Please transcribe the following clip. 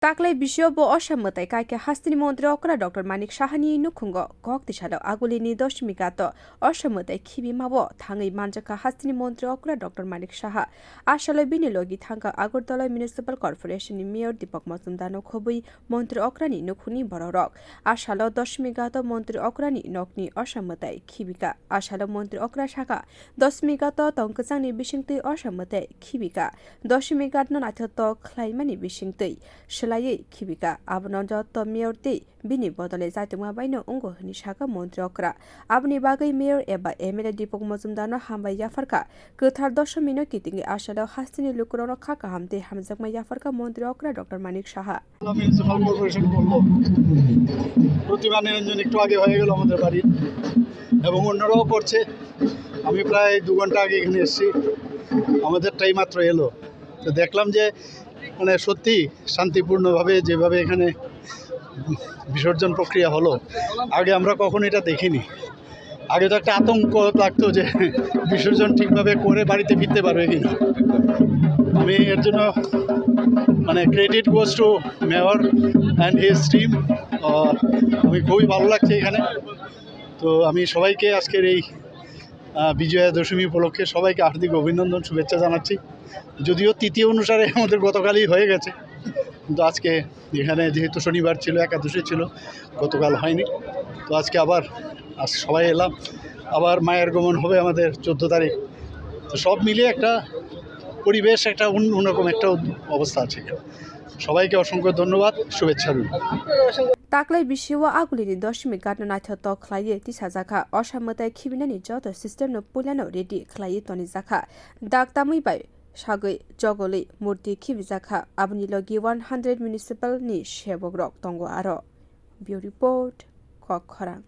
Taklay bisyo bo oshamutai kaike hastini montri okra Dr. Manik Shahani nukungo gokti shalo agulini doshmigato oshamutai kibi mabo thangai manjaka hastini montri okra Dr. Manik Shaha ashalo binilogi thanga Agartala Municipal Corporation ni Mayor Deepak Mazumdano khobui montri okrani nukhuni bororok ashalo doshmigato montri okrani nokni oshamutai kibika ashalo montri okra shaka doshmigato tongkachangni bisingtui oshamutai kibika doshmigat no nathoto khlaimani bisingtui Selaye kibika abnon joto mayor te bini bodole zaitungma baino ungo hini shaka montri okra abni bagai mayor eba emele Deepak Mazumdano hambai yapharkha gothar doshamino kitingi ashalo hastini lukrono khaka hamte hamjakma yapharkha montri okra Dr. Manik Shaha municipal corporation করলো প্রতিমা নিরঞ্জন একটু আগে হয়ে গেল আমাদের বাড়ি এবং অন্যরাও করছে আমি প্রায় 2 ঘন্টা আগে এখানে এসেছি আমাদেরটাই মাত্র এলো তো দেখলাম যে মানে সত্যি শান্তিপূর্ণভাবে যেভাবে এখানে বিসর্জন প্রক্রিয়া হলো আগে আমরা কখনো এটা দেখিনি আগে তো একটা আতঙ্ক লাগতো যে বিসর্জন ঠিকভাবে করে বাড়িতে ফিরতে পারবে কিনা আমি এর জন্য মানে credit goes to mayor and his team আমি খুবই ভালো লাগছে এখানে তো আমি সবাইকে আজকের এই বিজয়া দশমী উপলক্ষে সবাইকে হার্দিক অভিনন্দন শুভেচ্ছা জানাচ্ছি যদিও তৃতীয় অনুসারে আমাদের গতকালই হয়ে গেছে কিন্তু আজকে এখানে যেহেতু শনিবার ছিল একাদশী ছিল গতকাল হয়নি তো আজকে আবার সবাই এলাম আবার মায়ের গমন হবে আমাদের 14 তারিখ তো সব মিলিয়ে একটা পরিবেশ একটা অন্যরকম একটা অবস্থা আছে সবাইকে অসংখ্য ধন্যবাদ শুভেচ্ছা রইল Taklay bisyo agulini doshmik gatno nathoto khlaye tisajaka oshamutai khibinani joto system no pulano ready khlaye toni jaka daktamui bai sagoi jogoli murti khibijaka abni logi 100 municipal ni shebogrok tongo aro. Bureau report Kokkhorang.